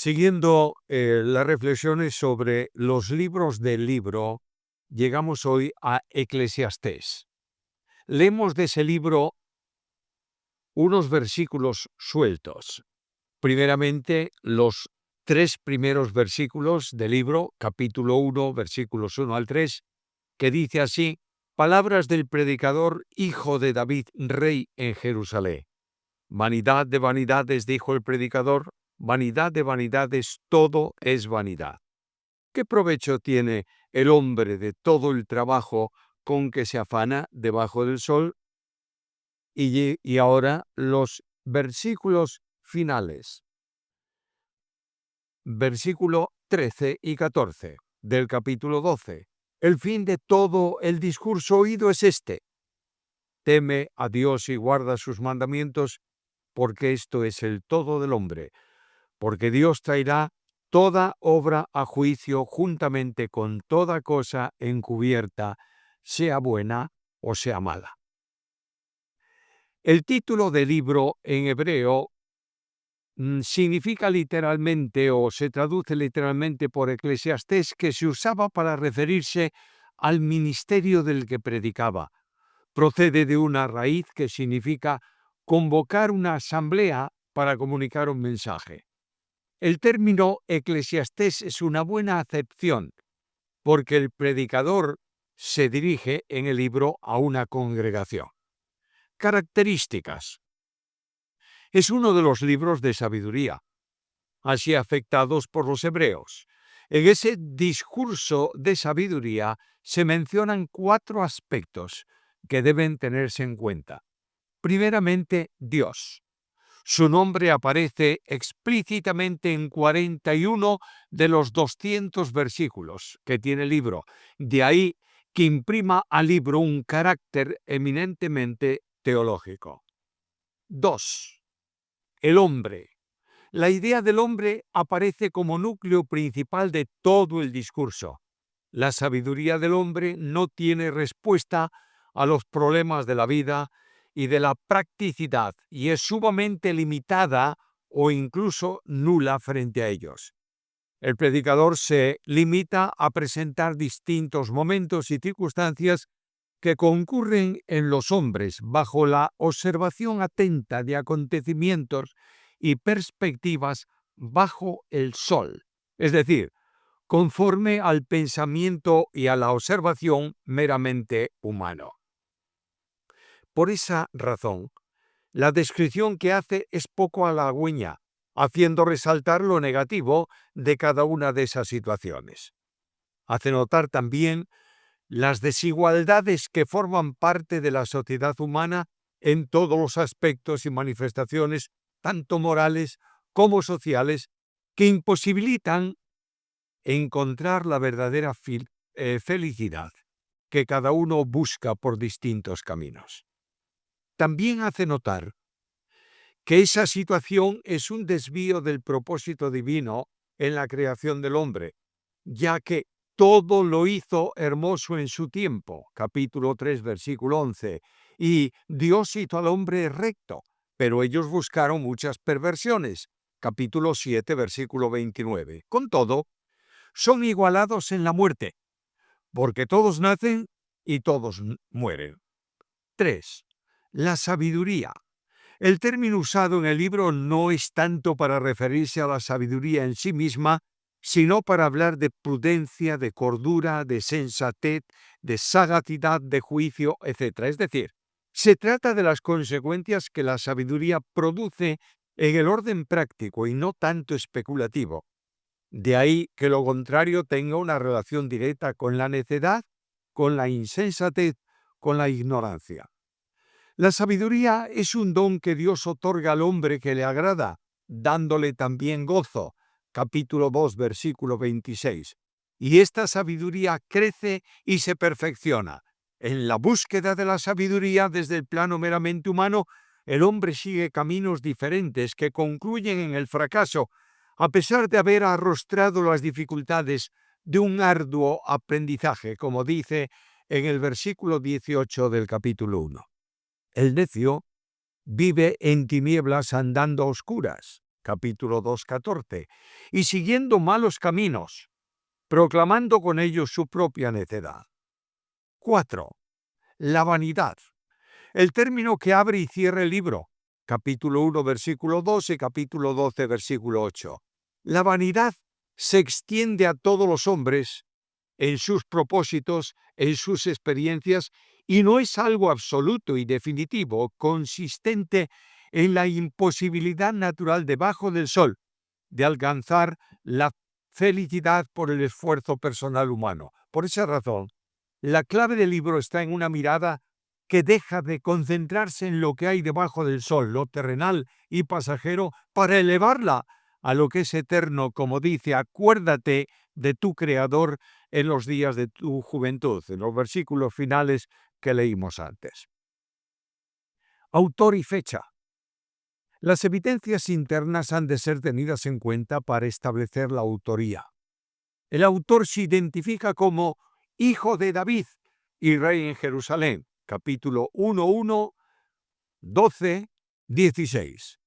Siguiendo las reflexiones sobre los libros del libro, llegamos hoy a Eclesiastés. Leemos de ese libro unos versículos sueltos. Primeramente, los 3 primeros versículos del libro, capítulo 1, versículos 1 al 3, que dice así: palabras del predicador, hijo de David, rey en Jerusalén. Vanidad de vanidades, dijo el predicador, vanidad de vanidades, todo es vanidad. ¿Qué provecho tiene el hombre de todo el trabajo con que se afana debajo del sol? Y ahora los versículos finales, versículo 13 y 14 del capítulo 12. El fin de todo el discurso oído es este: teme a Dios y guarda sus mandamientos, porque esto es el todo del hombre. Porque Dios traerá toda obra a juicio juntamente con toda cosa encubierta, sea buena o sea mala. El título del libro en hebreo significa literalmente, o se traduce literalmente por Eclesiastés, que se usaba para referirse al ministerio del que predicaba. Procede de una raíz que significa convocar una asamblea para comunicar un mensaje. El término Eclesiastés es una buena acepción, porque el predicador se dirige en el libro a una congregación. Características. Es uno de los libros de sabiduría, así afectados por los hebreos. En ese discurso de sabiduría se mencionan 4 aspectos que deben tenerse en cuenta. Primeramente, Dios. Su nombre aparece explícitamente en 41 de los 200 versículos que tiene el libro. De ahí que imprima al libro un carácter eminentemente teológico. 2. El hombre. La idea del hombre aparece como núcleo principal de todo el discurso. La sabiduría del hombre no tiene respuesta a los problemas de la vida y de la practicidad, y es sumamente limitada o incluso nula frente a ellos. El predicador se limita a presentar distintos momentos y circunstancias que concurren en los hombres bajo la observación atenta de acontecimientos y perspectivas bajo el sol, es decir, conforme al pensamiento y a la observación meramente humano. Por esa razón, la descripción que hace es poco halagüeña, haciendo resaltar lo negativo de cada una de esas situaciones. Hace notar también las desigualdades que forman parte de la sociedad humana en todos los aspectos y manifestaciones, tanto morales como sociales, que imposibilitan encontrar la verdadera felicidad que cada uno busca por distintos caminos. También hace notar que esa situación es un desvío del propósito divino en la creación del hombre, ya que todo lo hizo hermoso en su tiempo, capítulo 3, versículo 11, y Dios hizo al hombre recto, pero ellos buscaron muchas perversiones, capítulo 7, versículo 29. Con todo, son igualados en la muerte, porque todos nacen y todos mueren. 3. La sabiduría. El término usado en el libro no es tanto para referirse a la sabiduría en sí misma, sino para hablar de prudencia, de cordura, de sensatez, de sagacidad, de juicio, etc. Es decir, se trata de las consecuencias que la sabiduría produce en el orden práctico y no tanto especulativo. De ahí que lo contrario tenga una relación directa con la necedad, con la insensatez, con la ignorancia. La sabiduría es un don que Dios otorga al hombre que le agrada, dándole también gozo. Capítulo 2, versículo 26. Y esta sabiduría crece y se perfecciona. En la búsqueda de la sabiduría desde el plano meramente humano, el hombre sigue caminos diferentes que concluyen en el fracaso, a pesar de haber arrostrado las dificultades de un arduo aprendizaje, como dice en el versículo 18 del capítulo 1. El necio vive en tinieblas andando a oscuras. capítulo 2:14, y siguiendo malos caminos, proclamando con ellos su propia necedad. 4. La vanidad. El término que abre y cierra el libro, capítulo 1, versículo 12, capítulo 12, versículo 8. La vanidad se extiende a todos los hombres en sus propósitos, en sus experiencias, y no es algo absoluto y definitivo, consistente en la imposibilidad natural debajo del sol de alcanzar la felicidad por el esfuerzo personal humano. Por esa razón, la clave del libro está en una mirada que deja de concentrarse en lo que hay debajo del sol, lo terrenal y pasajero, para elevarla a lo que es eterno, como dice, acuérdate de tu Creador en los días de tu juventud, en los versículos finales que leímos antes. Autor y fecha. Las evidencias internas han de ser tenidas en cuenta para establecer la autoría. El autor se identifica como hijo de David y rey en Jerusalén, capítulo 1:1, 12, 16.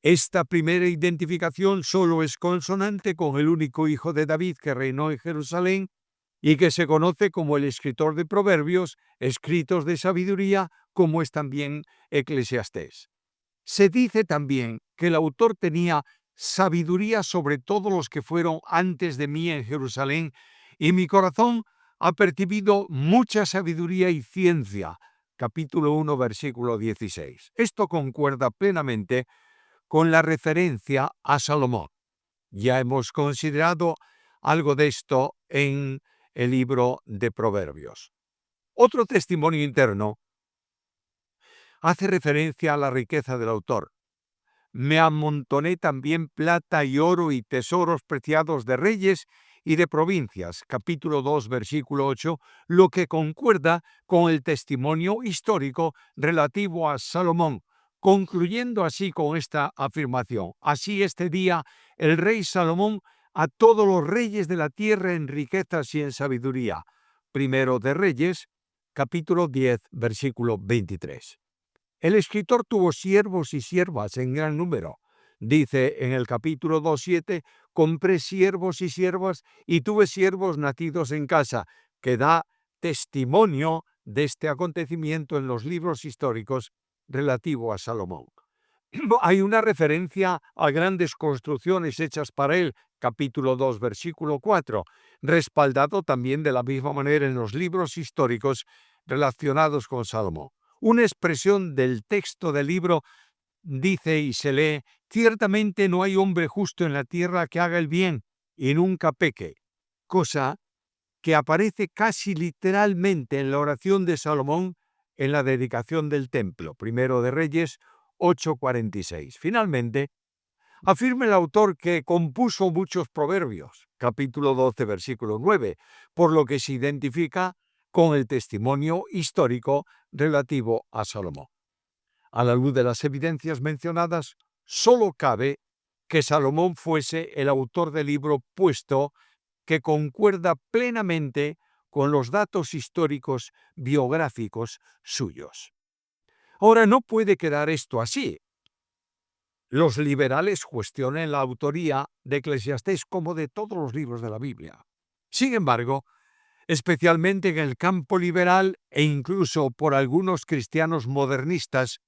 Esta primera identificación solo es consonante con el único hijo de David que reinó en Jerusalén y que se conoce como el escritor de Proverbios, escritos de sabiduría, como es también Eclesiastés. Se dice también que el autor tenía sabiduría sobre todos los que fueron antes de mí en Jerusalén, y mi corazón ha percibido mucha sabiduría y ciencia. Capítulo 1, versículo 16. Esto concuerda plenamente con la referencia a Salomón. Ya hemos considerado algo de esto en el libro de Proverbios. Otro testimonio interno hace referencia a la riqueza del autor. Me amontoné también plata y oro y tesoros preciados de reyes y de provincias, capítulo 2, versículo 8, lo que concuerda con el testimonio histórico relativo a Salomón, concluyendo así con esta afirmación. Así este día el rey Salomón a todos los reyes de la tierra en riquezas y en sabiduría. Primero de Reyes, capítulo 10, versículo 23. El escritor tuvo siervos y siervas en gran número. Dice en el capítulo 2:7, compré siervos y siervas y tuve siervos nacidos en casa, que da testimonio de este acontecimiento en los libros históricos relativo a Salomón. Hay una referencia a grandes construcciones hechas para él, capítulo 2, versículo 4, respaldado también de la misma manera en los libros históricos relacionados con Salomón. Una expresión del texto del libro dice y se lee: ciertamente no hay hombre justo en la tierra que haga el bien y nunca peque, cosa que aparece casi literalmente en la oración de Salomón en la dedicación del templo, Primero de Reyes 8:46. Finalmente, afirma el autor que compuso muchos proverbios, capítulo 12, versículo 9, por lo que se identifica con el testimonio histórico relativo a Salomón. A la luz de las evidencias mencionadas, solo cabe que Salomón fuese el autor del libro, puesto que concuerda plenamente con los datos históricos biográficos suyos. Ahora, no puede quedar esto así. Los liberales cuestionan la autoría de Eclesiastés como de todos los libros de la Biblia. Sin embargo, especialmente en el campo liberal e incluso por algunos cristianos modernistas,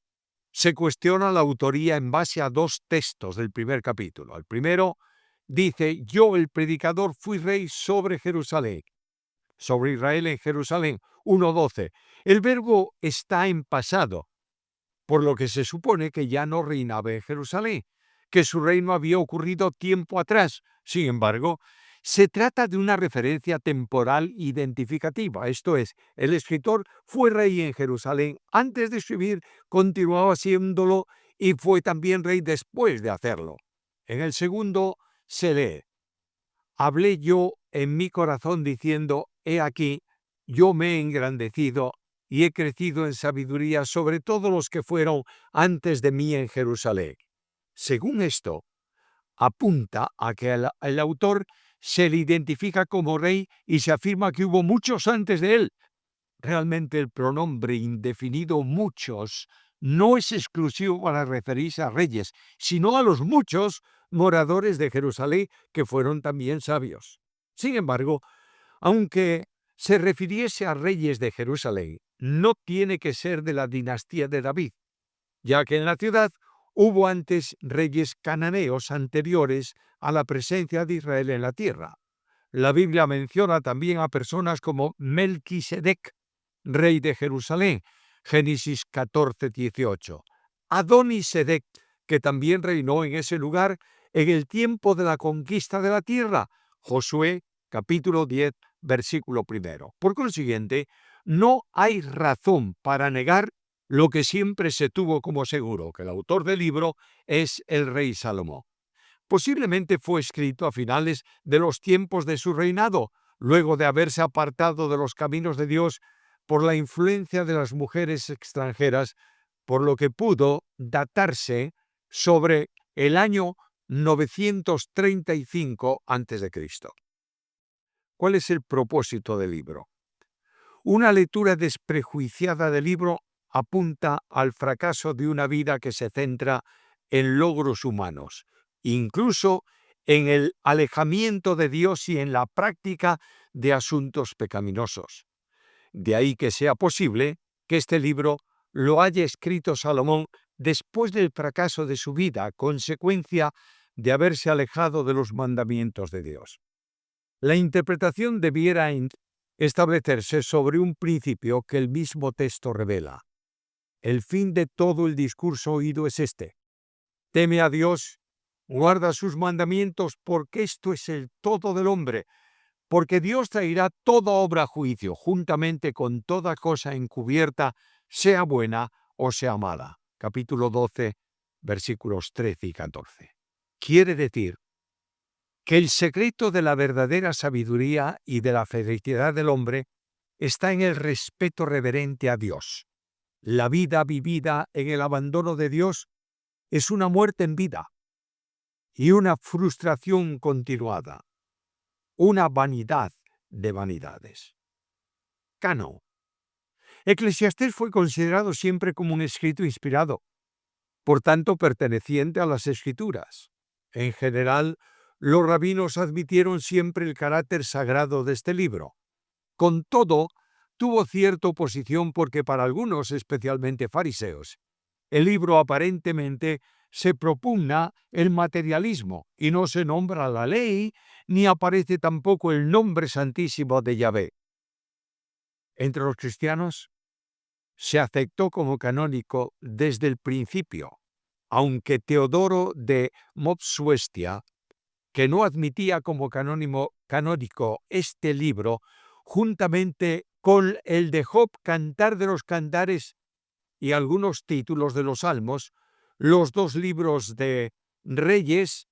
se cuestiona la autoría en base a dos textos del primer capítulo. El primero dice: yo, el predicador, fui rey sobre Jerusalén, sobre Israel en Jerusalén, 1:12. El verbo está en pasado, por lo que se supone que ya no reinaba en Jerusalén, que su reino había ocurrido tiempo atrás. Sin embargo, se trata de una referencia temporal identificativa, esto es, el escritor fue rey en Jerusalén antes de escribir, continuaba siéndolo y fue también rey después de hacerlo. En el segundo se lee: hablé yo en mi corazón diciendo, he aquí, yo me he engrandecido y he crecido en sabiduría sobre todos los que fueron antes de mí en Jerusalén. Según esto, apunta a que el autor se le identifica como rey y se afirma que hubo muchos antes de él. Realmente el pronombre indefinido muchos no es exclusivo para referirse a reyes, sino a los muchos moradores de Jerusalén que fueron también sabios. Sin embargo, aunque se refiriese a reyes de Jerusalén, no tiene que ser de la dinastía de David, ya que en la ciudad hubo antes reyes cananeos anteriores a la presencia de Israel en la tierra. La Biblia menciona también a personas como Melquisedec, rey de Jerusalén, Génesis 14:18. Adonisedec, que también reinó en ese lugar en el tiempo de la conquista de la tierra, Josué capítulo 10, versículo 1. Por consiguiente, no hay razón para negar lo que siempre se tuvo como seguro, que el autor del libro es el rey Salomón. Posiblemente fue escrito a finales de los tiempos de su reinado, luego de haberse apartado de los caminos de Dios por la influencia de las mujeres extranjeras, por lo que pudo datarse sobre el año 935 a.C. ¿Cuál es el propósito del libro? Una lectura desprejuiciada del libro apunta al fracaso de una vida que se centra en logros humanos, incluso en el alejamiento de Dios y en la práctica de asuntos pecaminosos. De ahí que sea posible que este libro lo haya escrito Salomón después del fracaso de su vida, a consecuencia de haberse alejado de los mandamientos de Dios. La interpretación debiera establecerse sobre un principio que el mismo texto revela. El fin de todo el discurso oído es este: teme a Dios, guarda sus mandamientos, porque esto es el todo del hombre, porque Dios traerá toda obra a juicio, juntamente con toda cosa encubierta, sea buena o sea mala. Capítulo 12, versículos 13 y 14. Quiere decir que el secreto de la verdadera sabiduría y de la felicidad del hombre está en el respeto reverente a Dios. La vida vivida en el abandono de Dios es una muerte en vida y una frustración continuada, una vanidad de vanidades. Canon. Eclesiastés fue considerado siempre como un escrito inspirado, por tanto perteneciente a las Escrituras. En general, los rabinos admitieron siempre el carácter sagrado de este libro. Con todo, tuvo cierta oposición porque para algunos, especialmente fariseos, el libro aparentemente se propugna el materialismo y no se nombra la ley ni aparece tampoco el nombre santísimo de Yahvé. Entre los cristianos se aceptó como canónico desde el principio, aunque Teodoro de Mopsuestia, que no admitía como canónico este libro, juntamente con el de Job, Cantar de los Cantares y algunos títulos de los Salmos, los dos libros de Reyes,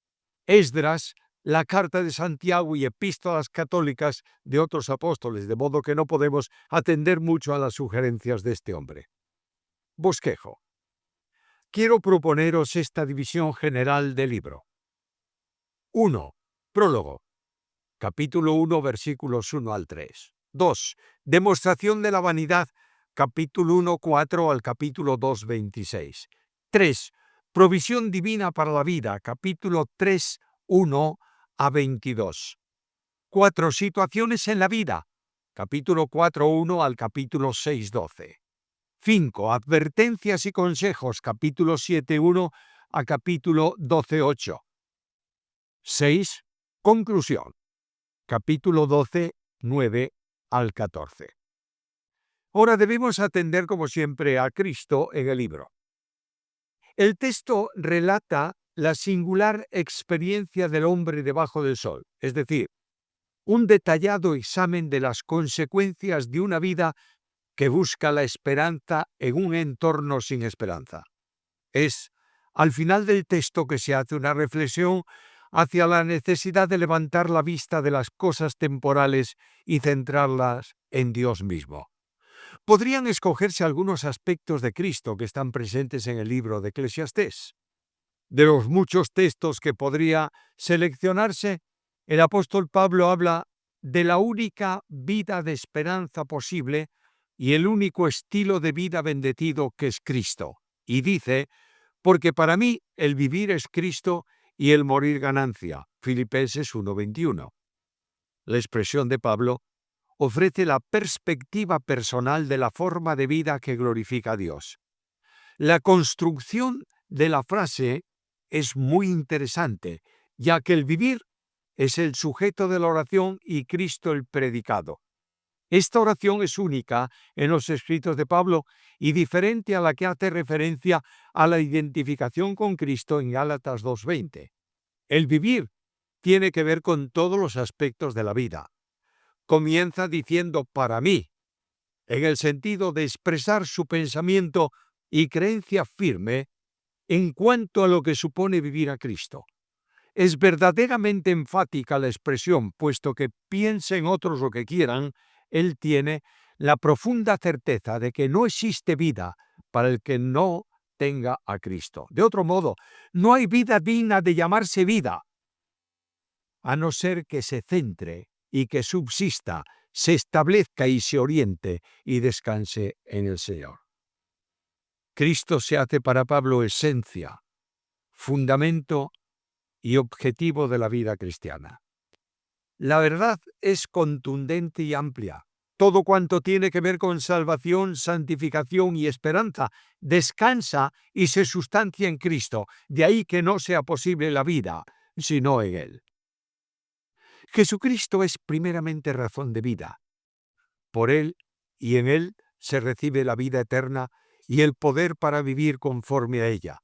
Esdras, la Carta de Santiago y epístolas católicas de otros apóstoles, de modo que no podemos atender mucho a las sugerencias de este hombre. Bosquejo. Quiero proponeros esta división general del libro. 1. Prólogo. Capítulo 1, versículos 1 al 3. 2. Demostración de la vanidad. Capítulo 1, 4 al capítulo 2, 26. 3. Provisión divina para la vida. Capítulo 3, 1 a 22. 4. Situaciones en la vida. Capítulo 4, 1 al capítulo 6, 12. 5. Advertencias y consejos. Capítulo 7, 1 a capítulo 12, 8. 6. Conclusión. Capítulo 12, 9 al 14. Ahora debemos atender, como siempre, a Cristo en el libro. El texto relata la singular experiencia del hombre debajo del sol, es decir, un detallado examen de las consecuencias de una vida que busca la esperanza en un entorno sin esperanza. Es al final del texto que se hace una reflexión hacia la necesidad de levantar la vista de las cosas temporales y centrarlas en Dios mismo. Podrían escogerse algunos aspectos de Cristo que están presentes en el libro de Eclesiastés. De los muchos textos que podría seleccionarse, el apóstol Pablo habla de la única vida de esperanza posible y el único estilo de vida bendecido que es Cristo, Y dice, porque para mí el vivir es Cristo y el morir ganancia. Filipenses 1:21. La expresión de Pablo ofrece la perspectiva personal de la forma de vida que glorifica a Dios. La construcción de la frase es muy interesante, ya que el vivir es el sujeto de la oración y Cristo el predicado. Esta oración es única en los escritos de Pablo y diferente a la que hace referencia a la identificación con Cristo en Gálatas 2:20. El vivir tiene que ver con todos los aspectos de la vida. Comienza diciendo para mí, en el sentido de expresar su pensamiento y creencia firme en cuanto a lo que supone vivir a Cristo. Es verdaderamente enfática la expresión, puesto que piensen otros lo que quieran, él tiene la profunda certeza de que no existe vida para el que no tenga a Cristo. De otro modo, no hay vida digna de llamarse vida, a no ser que se centre y que subsista, se establezca y se oriente y descanse en el Señor. Cristo se hace para Pablo esencia, fundamento y objetivo de la vida cristiana. La verdad es contundente y amplia. Todo cuanto tiene que ver con salvación, santificación y esperanza descansa y se sustancia en Cristo. De ahí que no sea posible la vida, sino en Él. Jesucristo es primeramente razón de vida. Por Él y en Él se recibe la vida eterna y el poder para vivir conforme a ella.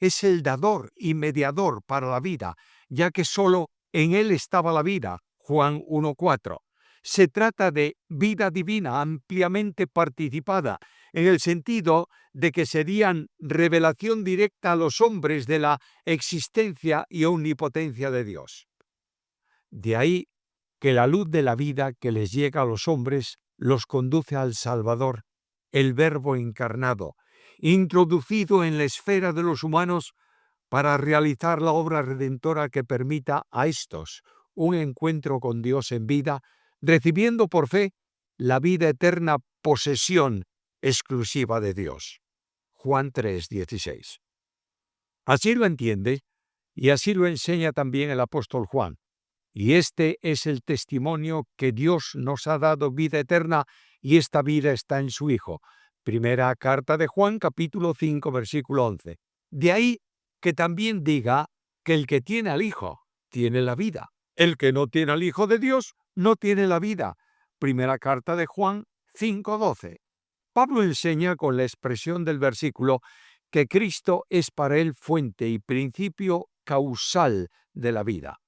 Es el dador y mediador para la vida, ya que solo en Él estaba la vida. Juan 1:4. Se trata de vida divina ampliamente participada, en el sentido de que serían revelación directa a los hombres de la existencia y omnipotencia de Dios. De ahí que la luz de la vida que les llega a los hombres los conduce al Salvador, el Verbo encarnado, introducido en la esfera de los humanos para realizar la obra redentora que permita a estos un encuentro con Dios en vida, recibiendo por fe la vida eterna, posesión exclusiva de Dios. Juan 3:16. Así lo entiende y así lo enseña también el apóstol Juan. Y este es el testimonio que Dios nos ha dado vida eterna y esta vida está en su Hijo. Primera carta de Juan, capítulo 5, versículo 11. De ahí que también diga que el que tiene al Hijo tiene la vida. El que no tiene al Hijo de Dios no tiene la vida. Primera carta de Juan 5:12. Pablo enseña con la expresión del versículo que Cristo es para él fuente y principio causal de la vida.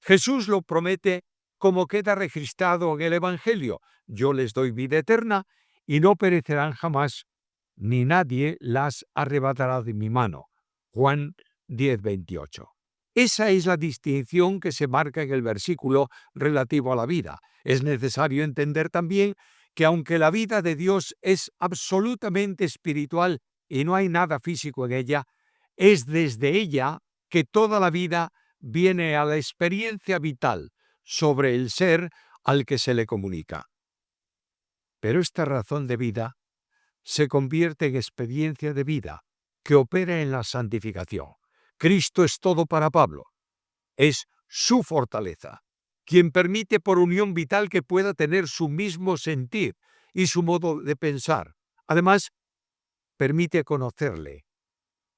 Jesús lo promete como queda registrado en el Evangelio. Yo les doy vida eterna y no perecerán jamás, ni nadie las arrebatará de mi mano. Juan 10:28. Esa es la distinción que se marca en el versículo relativo a la vida. Es necesario entender también que aunque la vida de Dios es absolutamente espiritual y no hay nada físico en ella, es desde ella que toda la vida viene a la experiencia vital sobre el ser al que se le comunica. Pero esta razón de vida se convierte en experiencia de vida que opera en la santificación. Cristo es todo para Pablo. Es su fortaleza, quien permite por unión vital que pueda tener su mismo sentir y su modo de pensar. Además, permite conocerle,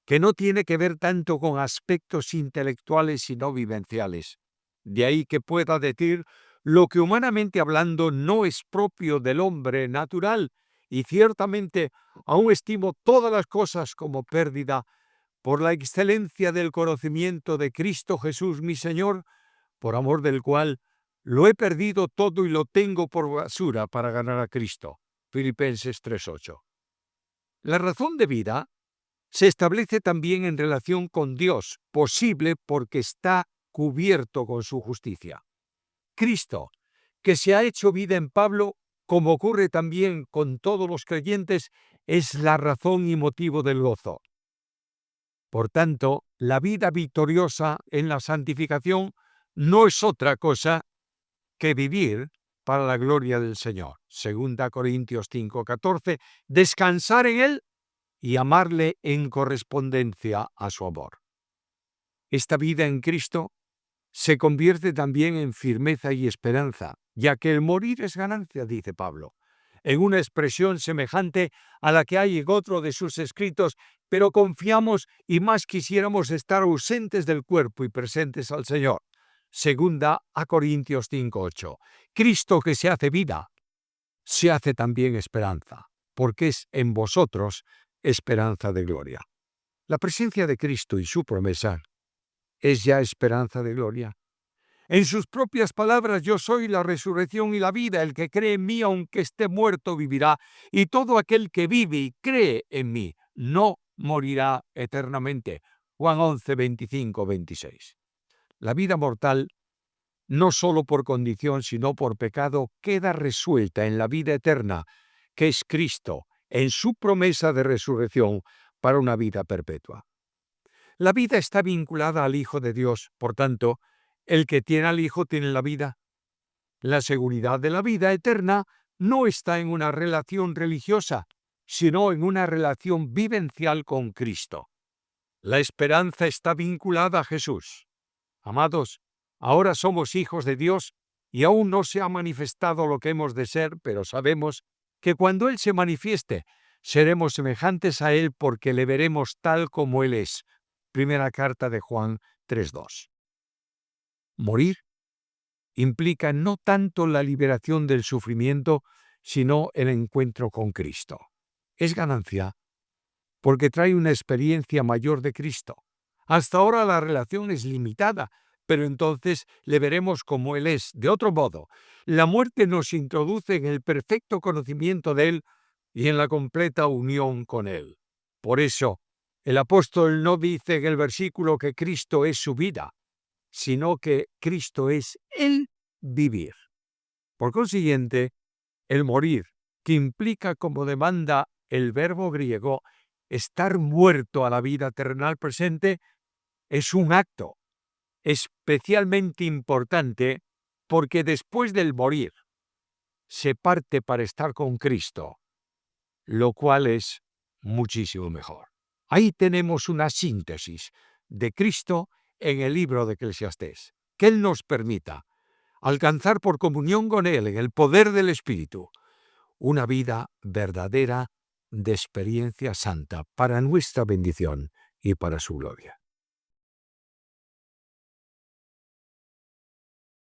que no tiene que ver tanto con aspectos intelectuales sino vivenciales. De ahí que pueda decir lo que humanamente hablando no es propio del hombre natural, y ciertamente aún estimo todas las cosas como pérdida por la excelencia del conocimiento de Cristo Jesús mi Señor, por amor del cual lo he perdido todo y lo tengo por basura para ganar a Cristo. Filipenses 3:8. La razón de vida se establece también en relación con Dios, posible porque está cubierto con su justicia. Cristo, que se ha hecho vida en Pablo, como ocurre también con todos los creyentes, es la razón y motivo del gozo. Por tanto, la vida victoriosa en la santificación no es otra cosa que vivir para la gloria del Señor. 2 Corintios 5:14, descansar en Él y amarle en correspondencia a su amor. Esta vida en Cristo se convierte también en firmeza y esperanza, ya que el morir es ganancia, dice Pablo, en una expresión semejante a la que hay en otro de sus escritos, pero confiamos y más quisiéramos estar ausentes del cuerpo y presentes al Señor. Segunda a Corintios 5:8. Cristo que se hace vida, se hace también esperanza, porque es en vosotros esperanza de gloria. La presencia de Cristo y su promesa es ya esperanza de gloria. En sus propias palabras, yo soy la resurrección y la vida, el que cree en mí, aunque esté muerto, vivirá, y todo aquel que vive y cree en mí, no morirá eternamente. Juan 11, 25, 26. La vida mortal, no solo por condición, sino por pecado, queda resuelta en la vida eterna, que es Cristo, en su promesa de resurrección para una vida perpetua. La vida está vinculada al Hijo de Dios, por tanto, el que tiene al Hijo tiene la vida. La seguridad de la vida eterna no está en una relación religiosa, sino en una relación vivencial con Cristo. La esperanza está vinculada a Jesús. Amados, ahora somos hijos de Dios y aún no se ha manifestado lo que hemos de ser, pero sabemos que cuando Él se manifieste, seremos semejantes a Él porque le veremos tal como Él es. Primera carta de Juan 3:2. Morir implica no tanto la liberación del sufrimiento, sino el encuentro con Cristo. Es ganancia porque trae una experiencia mayor de Cristo. Hasta ahora la relación es limitada, pero entonces le veremos como Él es. De otro modo, la muerte nos introduce en el perfecto conocimiento de Él y en la completa unión con Él. Por eso, el apóstol no dice en el versículo que Cristo es su vida, sino que Cristo es el vivir. Por consiguiente, el morir, que implica como demanda el verbo griego estar muerto a la vida terrenal presente, es un acto especialmente importante porque después del morir se parte para estar con Cristo, lo cual es muchísimo mejor. Ahí tenemos una síntesis de Cristo en el libro de Eclesiastés. Que Él nos permita alcanzar por comunión con Él en el poder del Espíritu una vida verdadera de experiencia santa para nuestra bendición y para su gloria.